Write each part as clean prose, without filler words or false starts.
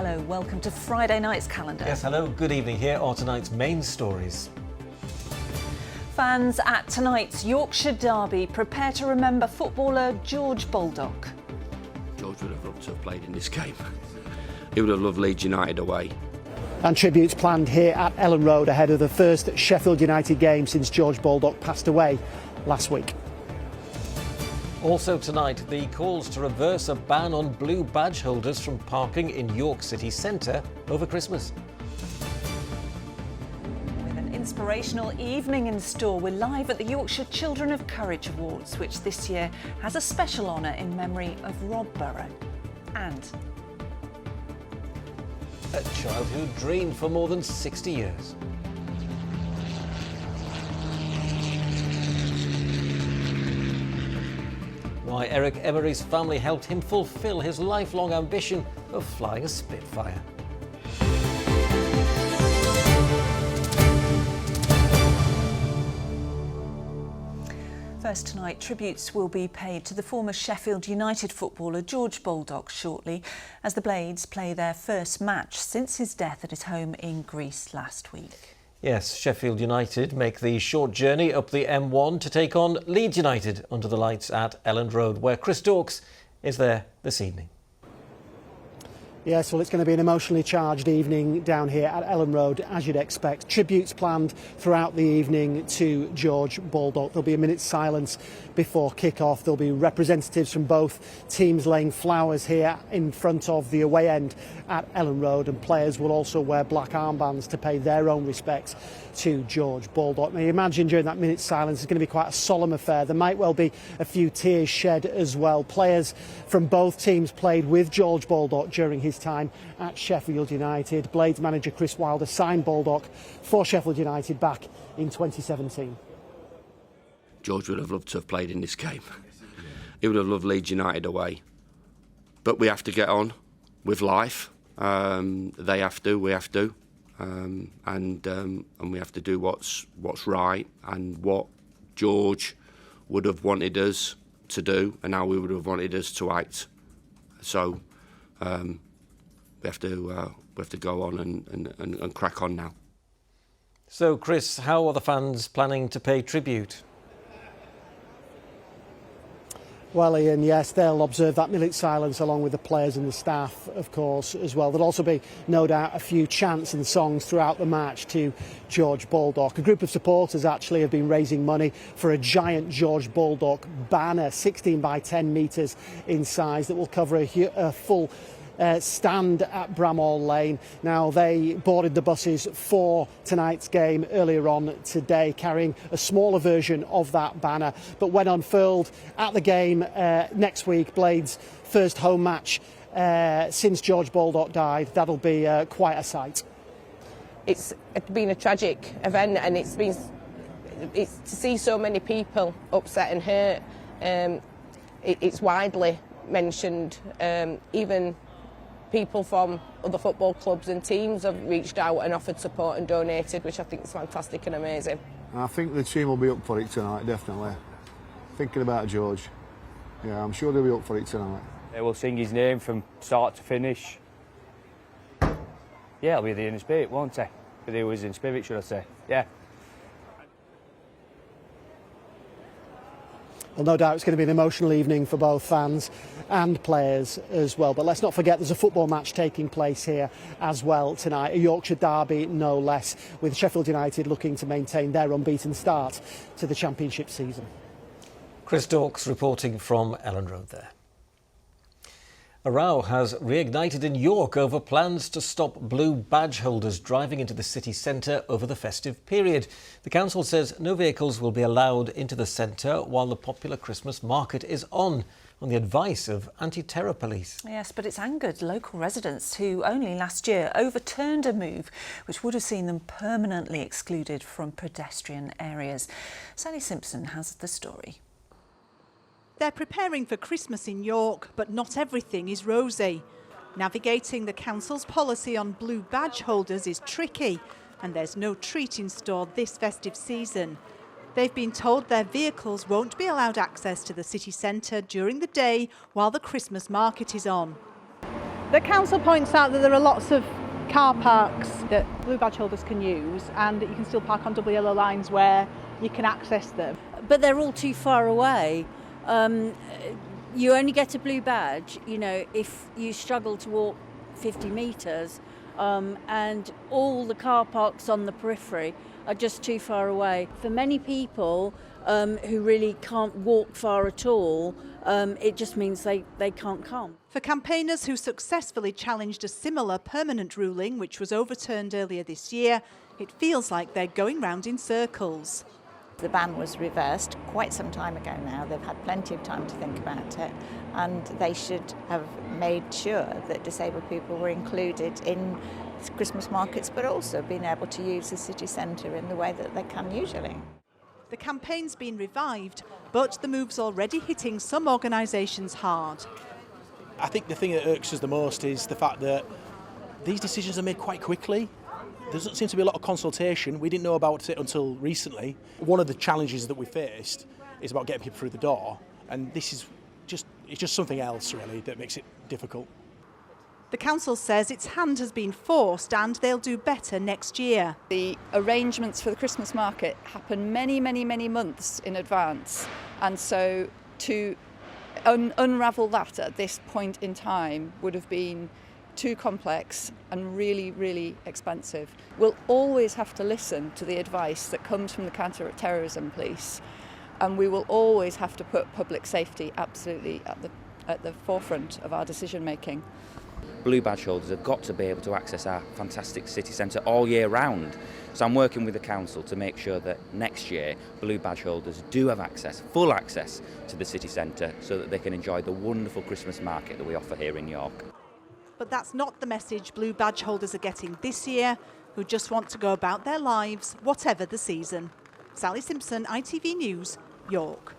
Hello, welcome to Friday night's calendar. Yes, hello, good evening. Here are tonight's main stories. Fans at tonight's Yorkshire derby prepare to remember footballer George Baldock. George would have loved to have played in this game. He would have loved Leeds United away. And tributes planned here at Ellen Road ahead of the first Sheffield United game since George Baldock passed away last week. Also tonight, the calls to reverse a ban on blue badge holders from parking in York city centre over Christmas. With an inspirational evening in store, we're live at the Yorkshire Children of Courage Awards, which this year has a special honour in memory of Rob Burrow. And A childhood dream for more than 60 years. Why Eric Emery's family helped him fulfil his lifelong ambition of flying a Spitfire. first tonight, tributes will be paid to the former Sheffield United footballer George Baldock shortly, as the Blades play their first match since his death at his home in Greece last week. Yes, Sheffield United make the short journey up the M1 to take on Leeds United under the lights at Elland Road, where Chris Dawkes is there this evening. Yes, well, it's going to be an emotionally charged evening down here at Elland Road, as you'd expect. Tributes planned throughout the evening to George Baldock. There'll be a minute's silence before kick-off. There'll be representatives from both teams laying flowers here in front of the away end at Elland Road, and players will also wear black armbands to pay their own respects to George Baldock. Now, you imagine during that minute's silence, it's going to be quite a solemn affair. There might well be a few tears shed as well. Players from both teams played with George Baldock during his time at Sheffield United. Blades manager Chris Wilder signed Baldock for Sheffield United back in 2017. George would have loved to have played in this game. He would have loved Leeds United away. But we have to get on with life. They have to, we have to. And we have to do what's right and what George would have wanted us to do and how we would have wanted us to act. So we have to go on and crack on now. So, Chris, how are the fans planning to pay tribute? Well, Ian, yes, they'll observe that minute's silence along with the players and the staff, of course, as well. There'll also be, no doubt, a few chants and songs throughout the match to George Baldock. A group of supporters actually have been raising money for a giant George Baldock banner, 16 by 10 metres in size, that will cover a full stand at Bramhall Lane. Now, they boarded the buses for tonight's game earlier on today, carrying a smaller version of that banner. But when unfurled at the game next week, Blades' first home match since George Baldock died, that'll be quite a sight. It's been a tragic event, and it's to see so many people upset and hurt. It's widely mentioned, even people from other football clubs and teams have reached out and offered support and donated, which I think is fantastic and amazing. I think the team will be up for it tonight, definitely. Thinking about George. Yeah, I'm sure they'll be up for it tonight. They will sing his name from start to finish. Yeah, he'll be there in spirit, won't he? But he was in spirit, should I say. Yeah. Well, no doubt it's going to be an emotional evening for both fans and players as well. But let's not forget there's a football match taking place here as well tonight. A Yorkshire derby, no less, with Sheffield United looking to maintain their unbeaten start to the Championship season. Chris Dawkes reporting from Elland Road there. A row has reignited in York over plans to stop blue badge holders driving into the city centre over the festive period. The council says no vehicles will be allowed into the centre while the popular Christmas market is on the advice of anti-terror police. Yes, but it's angered local residents who only last year overturned a move which would have seen them permanently excluded from pedestrian areas. Sally Simpson has the story. They're preparing for Christmas in York, but not everything is rosy. Navigating the council's policy on blue badge holders is tricky, and there's no treat in store this festive season. They've been told their vehicles won't be allowed access to the city centre during the day while the Christmas market is on. The council points out that there are lots of car parks that blue badge holders can use, and that you can still park on double yellow lines where you can access them. But they're all too far away. You only get a blue badge, if you struggle to walk 50 metres, and all the car parks on the periphery are just too far away. For many people who really can't walk far at all, it just means they can't come. For campaigners who successfully challenged a similar permanent ruling, which was overturned earlier this year, it feels like they're going round in circles. The ban was reversed quite some time ago now. They've had plenty of time to think about it, and they should have made sure that disabled people were included in Christmas markets, but also being able to use the city centre in the way that they can usually. The campaign's been revived, but the move's already hitting some organisations hard. I think the thing that irks us the most is the fact that these decisions are made quite quickly. There doesn't seem to be a lot of consultation. We didn't know about it until recently. One of the challenges that we faced is about getting people through the door, and this is just something else really that makes it difficult. The council says its hand has been forced and they'll do better next year. The arrangements for the Christmas market happen many months in advance, and so to unravel that at this point in time would have been too complex and really expensive. We'll always have to listen to the advice that comes from the counter-terrorism police, and we will always have to put public safety absolutely at the forefront of our decision making. Blue badge holders have got to be able to access our fantastic city centre all year round. So I'm working with the council to make sure that next year blue badge holders do have full access to the city centre, so that they can enjoy the wonderful Christmas market that we offer here in York. But that's not the message blue badge holders are getting this year, who just want to go about their lives, whatever the season. Sally Simpson, ITV News, York.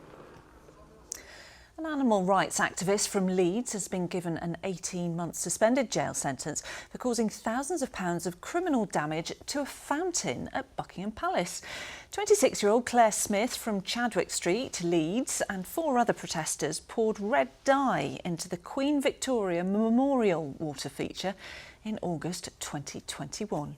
An animal rights activist from Leeds has been given an 18-month suspended jail sentence for causing thousands of pounds of criminal damage to a fountain at Buckingham Palace. 26-year-old Claire Smith from Chadwick Street, Leeds, and 4 other protesters poured red dye into the Queen Victoria Memorial water feature in August 2021.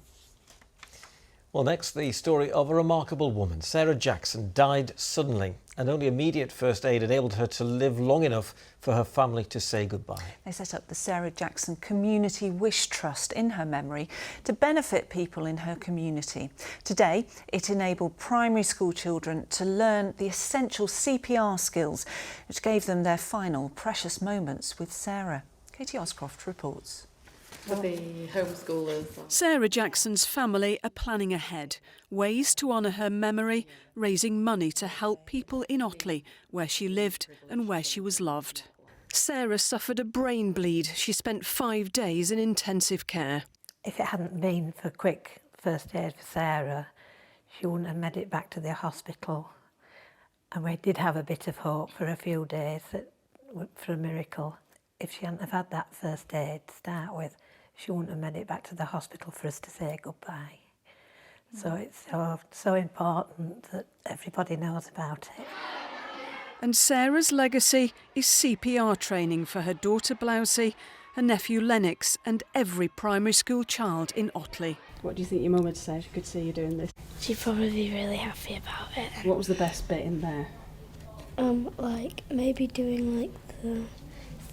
Well, next, the story of a remarkable woman. Sarah Jackson died suddenly, and only immediate first aid enabled her to live long enough for her family to say goodbye. They set up the Sarah Jackson Community Wish Trust in her memory to benefit people in her community. Today, it enabled primary school children to learn the essential CPR skills, which gave them their final precious moments with Sarah. Katie Oscroft reports. The homeschoolers. Sarah Jackson's family are planning ahead, ways to honour her memory, raising money to help people in Otley, where she lived and where she was loved. Sarah suffered a brain bleed. She spent 5 days in intensive care. If it hadn't been for quick first aid for Sarah, she wouldn't have made it back to the hospital. And we did have a bit of hope for a few days for a miracle. If she hadn't have had that first aid to start with, she wouldn't have made it back to the hospital for us to say goodbye. So it's so important that everybody knows about it. And Sarah's legacy is CPR training for her daughter Blousey, her nephew Lennox and every primary school child in Otley. What do you think your mum would say if she could see you doing this? She'd probably be really happy about it. What was the best bit in there? Like maybe doing like the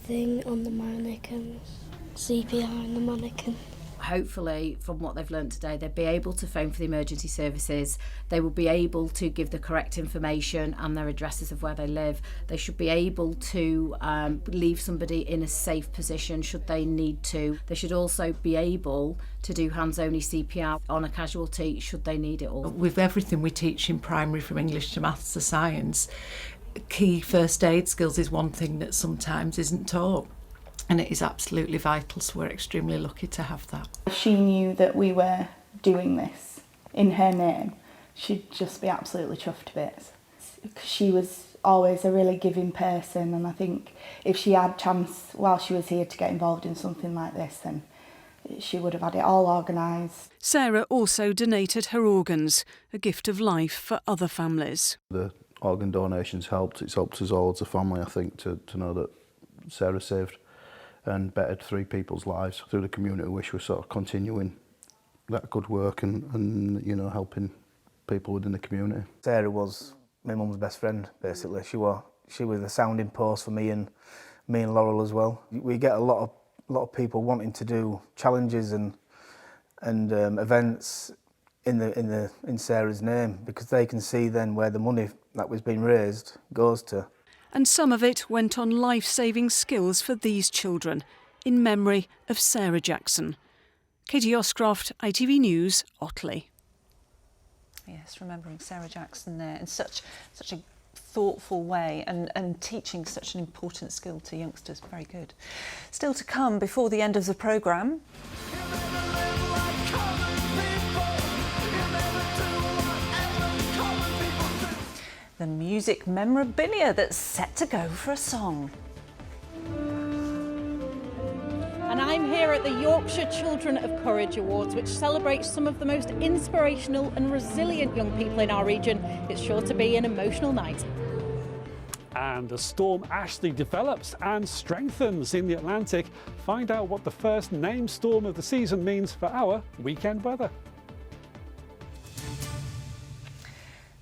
thing on the mannequins, CPR on the mannequin. Hopefully, from what they've learned today, they'll be able to phone for the emergency services. They will be able to give the correct information and their addresses of where they live. They should be able to leave somebody in a safe position should they need to. They should also be able to do hands-only CPR on a casualty should they need it all. With everything we teach in primary, from English to maths to science, key first aid skills is one thing that sometimes isn't taught, and it is absolutely vital, so we're extremely lucky to have that. If she knew that we were doing this in her name, she'd just be absolutely chuffed to bits. She was always a really giving person, and I think if she had chance while she was here to get involved in something like this, then she would have had it all organised. Sarah also donated her organs, a gift of life for other families. The organ donations helped. It's helped us all as a family, I think, to know that Sarah saved and bettered 3 people's lives through the community, which we're sort of continuing that good work and you know, helping people within the community. Sarah was my mum's best friend, basically. She was the sounding post for me and Laurel as well. We get a lot of people wanting to do challenges and events in Sarah's name, because they can see then where the money that was being raised goes to. And some of it went on life-saving skills for these children, in memory of Sarah Jackson. Katie Oscroft, ITV News, Otley. Yes, remembering Sarah Jackson there in such a thoughtful way and teaching such an important skill to youngsters. Very good. Still to come before the end of the programme. The music memorabilia that's set to go for a song. And I'm here at the Yorkshire Children of Courage Awards, which celebrates some of the most inspirational and resilient young people in our region. It's sure to be an emotional night. And the storm Ashley develops and strengthens in the Atlantic. Find out what the first named storm of the season means for our weekend weather.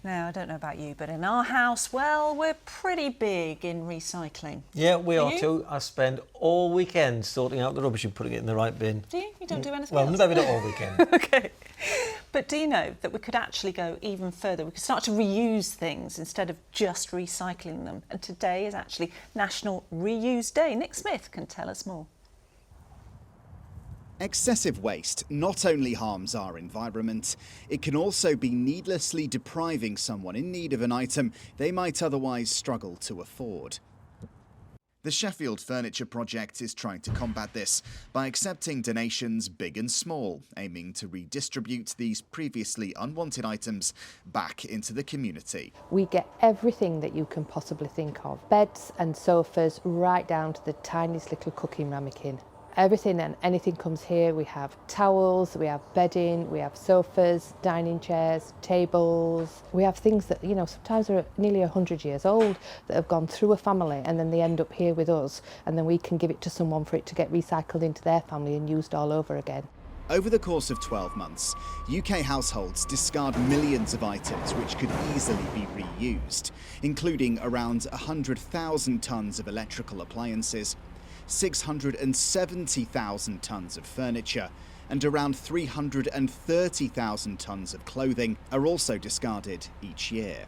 Now, I don't know about you, but in our house, well, we're pretty big in recycling. Yeah, we are you? too. I spend all weekend sorting out the rubbish and putting it in the right bin. Do you? You don't do anything Well, else? maybe not all weekend. OK. But do you know that we could actually go even further? We could start to reuse things instead of just recycling them. And today is actually National Reuse Day. Nick Smith can tell us more. Excessive waste not only harms our environment, it can also be needlessly depriving someone in need of an item they might otherwise struggle to afford. The Sheffield Furniture Project is trying to combat this by accepting donations big and small, aiming to redistribute these previously unwanted items back into the community. We get everything that you can possibly think of, beds and sofas right down to the tiniest little cooking ramekin. Everything and anything comes here. We have towels, we have bedding, we have sofas, dining chairs, tables. We have things that, you know, sometimes are nearly 100 years old that have gone through a family and then they end up here with us, and then we can give it to someone for it to get recycled into their family and used all over again. Over the course of 12 months, UK households discard millions of items which could easily be reused, including around 100,000 tonnes of electrical appliances, 670,000 tonnes of furniture, and around 330,000 tonnes of clothing are also discarded each year.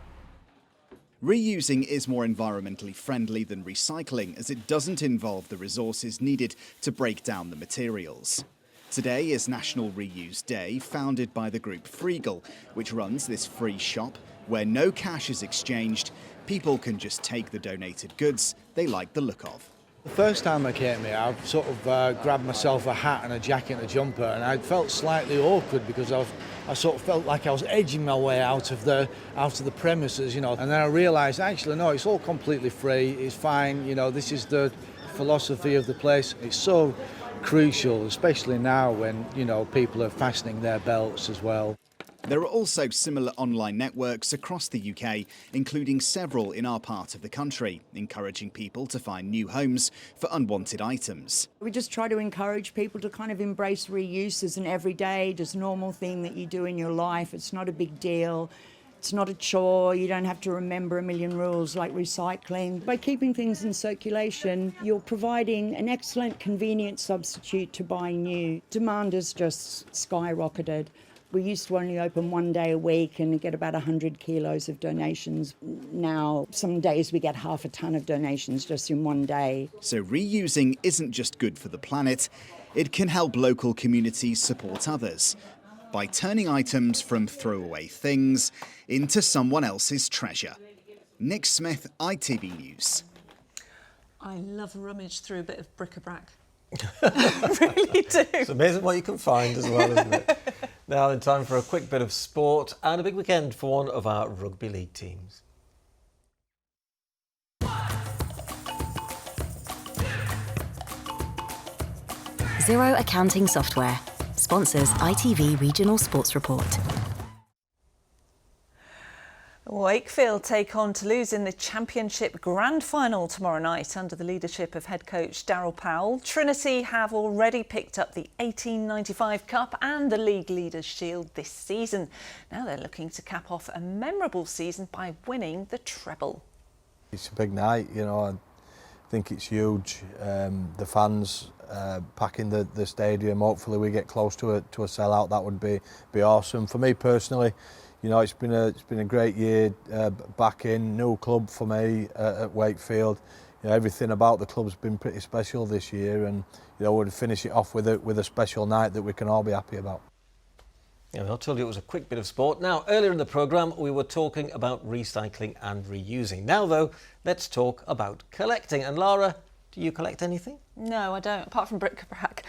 Reusing is more environmentally friendly than recycling, as it doesn't involve the resources needed to break down the materials. Today is National Reuse Day, founded by the group Freegal, which runs this free shop where no cash is exchanged. People can just take the donated goods they like the look of. The first time I came here, I sort of grabbed myself a hat and a jacket and a jumper, and I felt slightly awkward because I sort of felt like I was edging my way out of the premises, you know. And then I realised, actually, no, it's all completely free. It's fine. You know, this is the philosophy of the place. It's so crucial, especially now when, you know, people are fastening their belts as well. There are also similar online networks across the UK, including several in our part of the country, encouraging people to find new homes for unwanted items. We just try to encourage people to kind of embrace reuse as an everyday, just normal thing that you do in your life. It's not a big deal. It's not a chore. You don't have to remember a million rules like recycling. By keeping things in circulation, you're providing an excellent, convenient substitute to buying new. Demand has just skyrocketed. We used to only open one day a week and get about 100 kilos of donations. Now, some days we get half a ton of donations just in one day. So reusing isn't just good for the planet, it can help local communities support others by turning items from throwaway things into someone else's treasure. Nick Smith, ITV News. I love a rummage through a bit of bric-a-brac. I really do. It's amazing what you can find as well, isn't it? Now in time for a quick bit of sport and a big weekend for one of our rugby league teams. Xero Accounting Software sponsors ITV Regional Sports Report. Wakefield take on Toulouse in the Championship Grand Final tomorrow night under the leadership of head coach Darryl Powell. Trinity have already picked up the 1895 Cup and the League Leaders' Shield this season. Now they're looking to cap off a memorable season by winning the treble. It's a big night, you know. I think it's huge. The fans packing the stadium. Hopefully we get close to a sellout. That would be awesome. For me personally, you know, it's been a great year back in, new club for me at Wakefield. You know, everything about the club's been pretty special this year, and you know, we'll finish it off with a special night that we can all be happy about. Yeah, I told you it was a quick bit of sport. Now, earlier in the programme, we were talking about recycling and reusing. Now, though, let's talk about collecting. And Lara, do you collect anything? No, I don't, apart from bric-a-brac.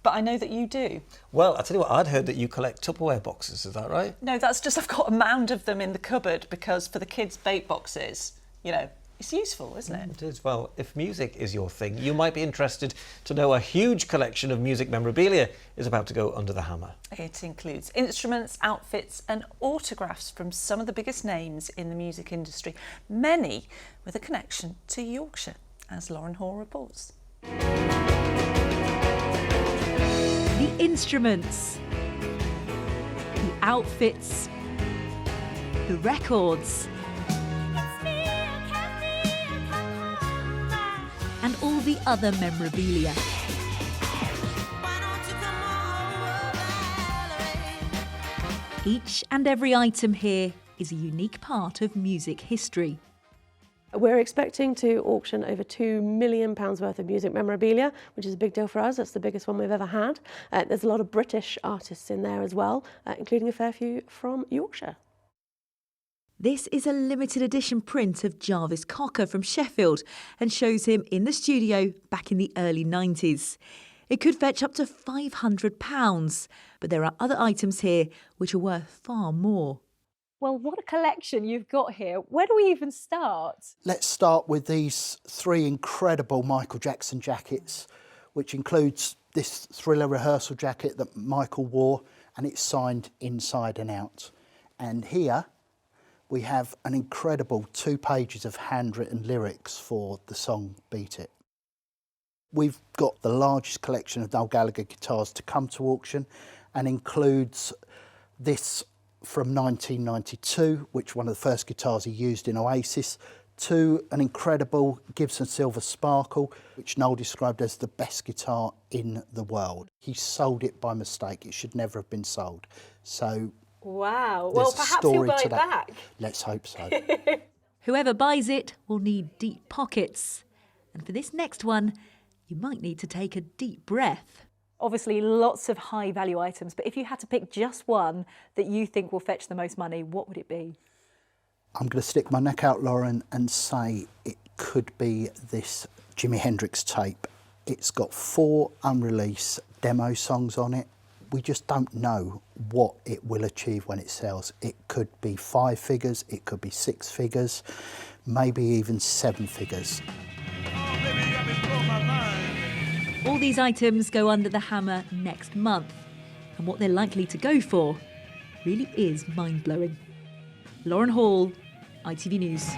But I know that you do. Well, I tell you what, I'd heard that you collect Tupperware boxes, is that right? No, that's just I've got a mound of them in the cupboard because for the kids' bake boxes, you know, it's useful, isn't it? It is. Well, if music is your thing, you might be interested to know a huge collection of music memorabilia is about to go under the hammer. It includes instruments, outfits and autographs from some of the biggest names in the music industry, many with a connection to Yorkshire, as Lauren Hall reports. The instruments, the outfits, the records, and all the other memorabilia. Each and every item here is a unique part of music history. We're expecting to auction over £2 million worth of music memorabilia, which is a big deal for us. That's the biggest one we've ever had. There's a lot of British artists in there as well, including a fair few from Yorkshire. This is a limited edition print of Jarvis Cocker from Sheffield and shows him in the studio back in the early 90s. It could fetch up to £500, but there are other items here which are worth far more. Well, what a collection you've got here. Where do we even start? Let's start with these three incredible Michael Jackson jackets, which includes this Thriller rehearsal jacket that Michael wore, and it's signed inside and out. And here we have an incredible 2 pages of handwritten lyrics for the song Beat It. We've got the largest collection of Noel Gallagher guitars to come to auction, and includes this from 1992, which one of the first guitars he used in Oasis, to an incredible Gibson Silver Sparkle, which Noel described as the best guitar in the world. He sold it by mistake. It should never have been sold. So, wow. Well, perhaps he'll buy it back. Let's hope so. Whoever buys it will need deep pockets. And for this next one, you might need to take a deep breath. Obviously, lots of high-value items, but if you had to pick just one that you think will fetch the most money, what would it be? I'm going to stick my neck out, Lauren, and say it could be this Jimi Hendrix tape. It's got 4 unreleased demo songs on it. We just don't know what it will achieve when it sells. It could be 5 figures, it could be 6 figures, maybe even 7 figures. All these items go under the hammer next month, and what they're likely to go for really is mind-blowing. Lauren Hall, ITV News.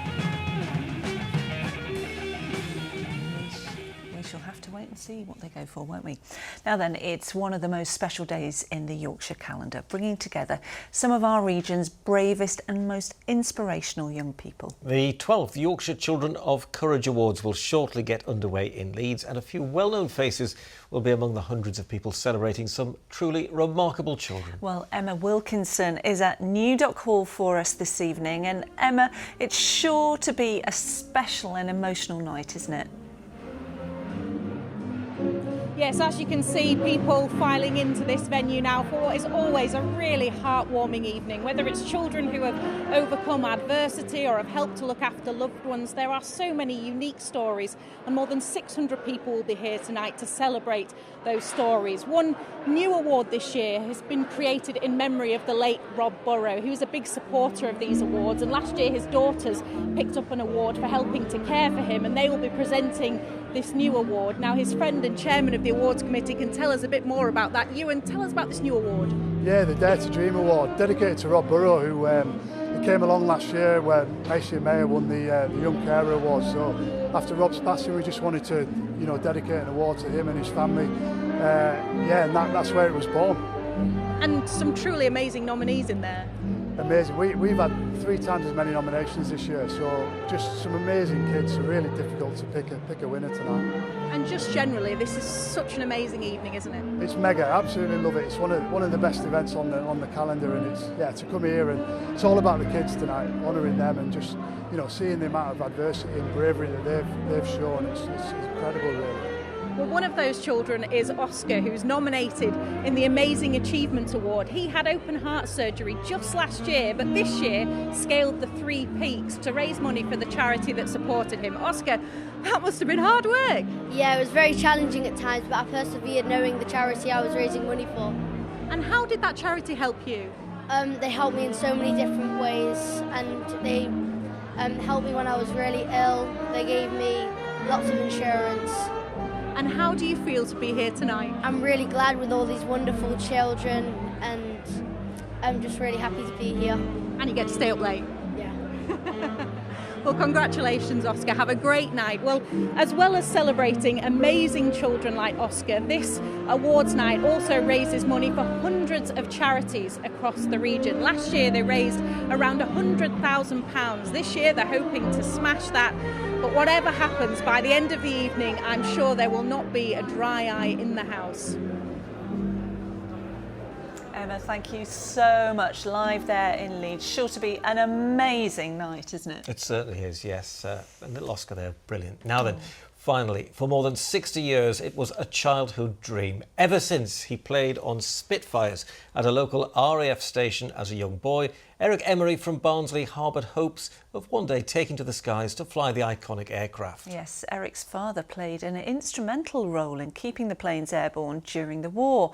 We shall have to wait and see what they go for, won't we? Now then, it's one of the most special days in the Yorkshire calendar, bringing together some of our region's bravest and most inspirational young people. The 12th Yorkshire Children of Courage Awards will shortly get underway in Leeds, and a few well-known faces will be among the hundreds of people celebrating some truly remarkable children. Well, Emma Wilkinson is at New Dock Hall for us this evening, and Emma, it's sure to be a special and emotional night, isn't it? Yes, as you can see, people filing into this venue now for what is always a really heartwarming evening. Whether it's children who have overcome adversity or have helped to look after loved ones, there are so many unique stories, and more than 600 people will be here tonight to celebrate those stories. One new award this year has been created in memory of the late Rob Burrow, who was a big supporter of these awards, and last year his daughters picked up an award for helping to care for him, and they will be presenting this new award. Now, his friend and chairman of the awards committee can tell us a bit more about that. Ewan, tell us about this new award. Yeah, the Dare to Dream Award, dedicated to Rob Burrow, who It came along last year when Macy Mayer won the Young Carer Award. So after Rob's passing, we just wanted to, dedicate an award to him and his family. And that's where it was born. And some truly amazing nominees in there. Amazing. We've had 3 times as many nominations this year, so just some amazing kids. So really difficult to pick a winner tonight. And just generally, this is such an amazing evening, isn't it? It's mega. I absolutely love it. It's one of the best events on the calendar, and it's to come here and it's all about the kids tonight, honouring them and just seeing the amount of adversity and bravery that they've shown. It's incredible, really. Well, one of those children is Oscar, who's nominated in the Amazing Achievement Award. He had open heart surgery just last year, but this year scaled the 3 peaks to raise money for the charity that supported him. Oscar, that must have been hard work. Yeah, it was very challenging at times, but I persevered knowing the charity I was raising money for. And how did that charity help you? They helped me in so many different ways, and they helped me when I was really ill. They gave me lots of insurance. And how do you feel to be here tonight? I'm really glad with all these wonderful children, and I'm just really happy to be here. And you get to stay up late? Yeah. Well, congratulations, Oscar. Have a great night. Well, as well as celebrating amazing children like Oscar, this awards night also raises money for hundreds of charities across the region. Last year they raised around £100,000. This year they're hoping to smash that. But whatever happens, by the end of the evening, I'm sure there will not be a dry eye in the house. Emma, thank you so much. Live there in Leeds. Sure to be an amazing night, isn't it? It certainly is, yes. And little Oscar there, brilliant. Now then, finally, for more than 60 years, it was a childhood dream. Ever since he played on Spitfires at a local RAF station as a young boy, Eric Emery from Barnsley harboured hopes of one day taking to the skies to fly the iconic aircraft. Yes, Eric's father played an instrumental role in keeping the planes airborne during the war.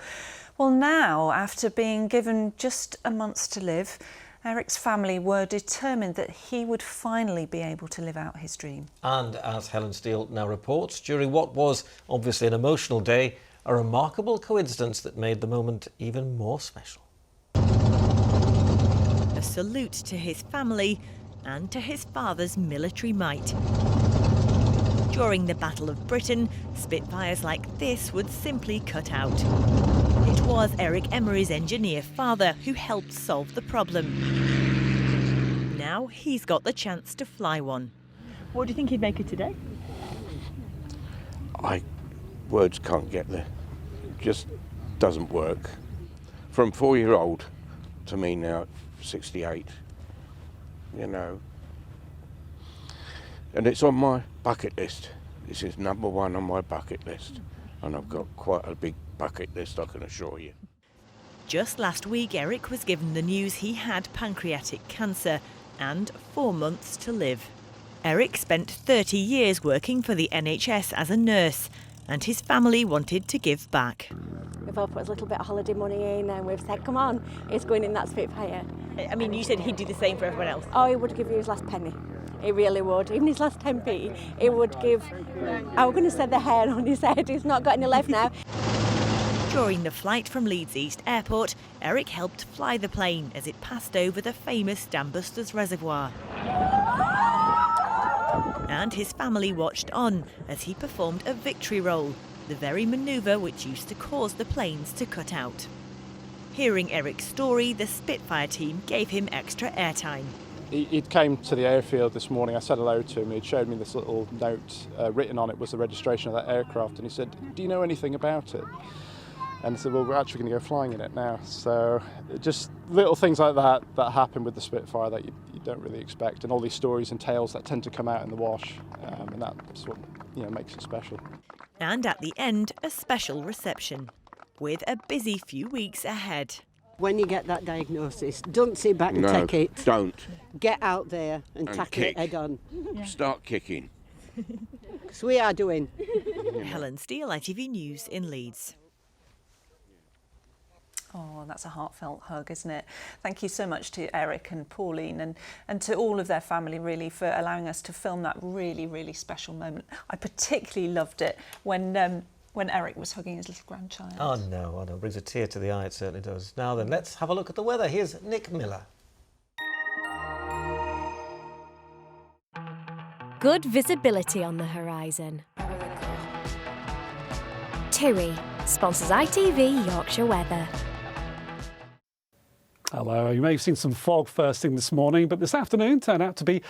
Well, now, after being given just a month to live, Eric's family were determined that he would finally be able to live out his dream. And as Helen Steele now reports, during what was obviously an emotional day, a remarkable coincidence that made the moment even more special. A salute to his family and to his father's military might. During the Battle of Britain, Spitfires like this would simply cut out. It was Eric Emery's engineer father who helped solve the problem. Now he's got the chance to fly one. What do you think he'd make it today? Words can't get there. It just doesn't work. From 4-year-old to me now, 68, and it's on my bucket list. This is number 1 on my bucket list, and I've got quite a big bucket list, I can assure you. Just last week, Eric was given the news he had pancreatic cancer and 4 months to live. Eric spent 30 years working for the NHS as a nurse, and his family wanted to give back. We've all put a little bit of holiday money in, and we've said, come on, it's going in that Spitfire. I mean, you said he'd do the same for everyone else. Oh, he would give you his last penny. He really would. Even his last 10p, he would give, I was going to say the hair on his head, he's not got any left now. During the flight from Leeds East Airport, Eric helped fly the plane as it passed over the famous Dambusters Reservoir. And his family watched on as he performed a victory roll, the very manoeuvre which used to cause the planes to cut out. Hearing Eric's story, the Spitfire team gave him extra airtime. He came to the airfield this morning. I said hello to him. He'd showed me this little note. Written on it was the registration of that aircraft, and he said, "Do you know anything about it?" And I said, "Well, we're actually going to go flying in it now." So just little things like that happen with the Spitfire that you don't really expect, and all these stories and tales that tend to come out in the wash, and that's what makes it special. And at the end, a special reception, with a busy few weeks ahead. When you get that diagnosis, don't sit back and take it. Don't. Get out there and tackle kick. it head on. Start kicking. Because we are doing. Helen Steele, ITV News in Leeds. Oh, that's a heartfelt hug, isn't it? Thank you so much to Eric and Pauline and to all of their family, really, for allowing us to film that really, really special moment. I particularly loved it when Eric was hugging his little grandchild. Oh no, it brings a tear to the eye, it certainly does. Now then, let's have a look at the weather. Here's Nick Miller. good visibility on the horizon. TUI sponsors ITV Yorkshire Weather. Hello, you may have seen some fog first thing this morning, but this afternoon turned out to be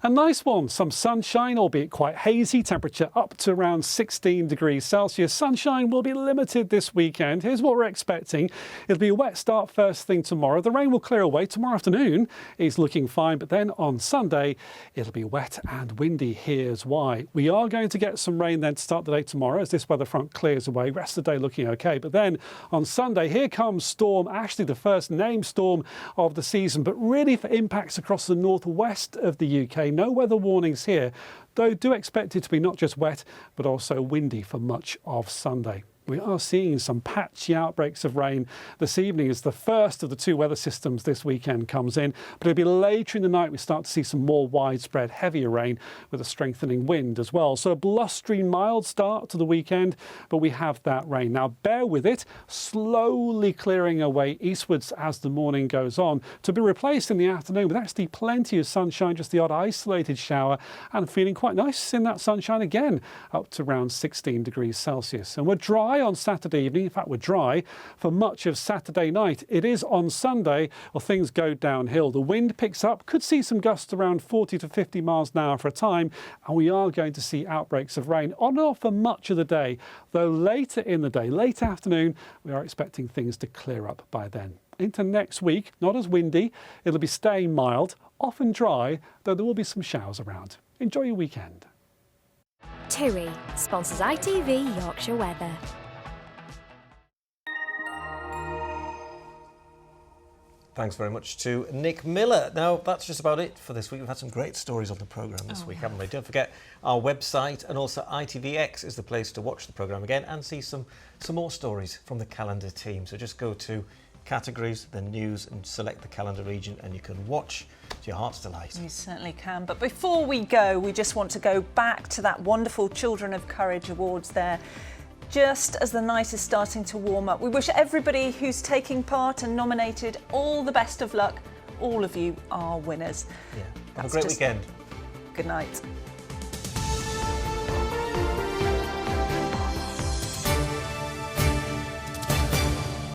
a nice one. Some sunshine, albeit quite hazy, temperature up to around 16 degrees Celsius. Sunshine will be limited this weekend. Here's what we're expecting. It'll be a wet start first thing tomorrow. The rain will clear away. Tomorrow afternoon is looking fine, but then on Sunday, it'll be wet and windy. Here's why. We are going to get some rain then to start the day tomorrow as this weather front clears away. Rest of the day looking okay. But then on Sunday, here comes Storm Ashley, the first named storm of the season, but really for impacts across the northwest of the UK. No weather warnings here, though do expect it to be not just wet, but also windy for much of Sunday. We are seeing some patchy outbreaks of rain this evening as the first of the two weather systems this weekend comes in, but it'll be later in the night we start to see some more widespread heavier rain with a strengthening wind as well. So a blustery mild start to the weekend, but we have that rain. Now bear with it, slowly clearing away eastwards as the morning goes on, to be replaced in the afternoon with actually plenty of sunshine, just the odd isolated shower, and feeling quite nice in that sunshine again, up to around 16 degrees Celsius. And we're dry on Saturday evening. In fact, we're dry for much of Saturday night. It is on Sunday where things go downhill. The wind picks up, could see some gusts around 40 to 50 miles an hour for a time, and we are going to see outbreaks of rain on and off for much of the day, though later in the day, late afternoon, we are expecting things to clear up by then. Into next week, not as windy, it'll be staying mild, often dry, though there will be some showers around. Enjoy your weekend. TUI sponsors ITV Yorkshire Weather. Thanks very much to Nick Miller. Now, that's just about it for this week. We've had some great stories on the programme this week, haven't we? Don't forget our website, and also ITVX is the place to watch the programme again and see some more stories from the calendar team. So just go to categories, then news, and select the calendar region, and you can watch to your heart's delight. You certainly can. But before we go, we just want to go back to that wonderful Children of Courage Awards there. Just as the night is starting to warm up, we wish everybody who's taking part and nominated all the best of luck. All of you are winners. Yeah. Have a great weekend. Good night.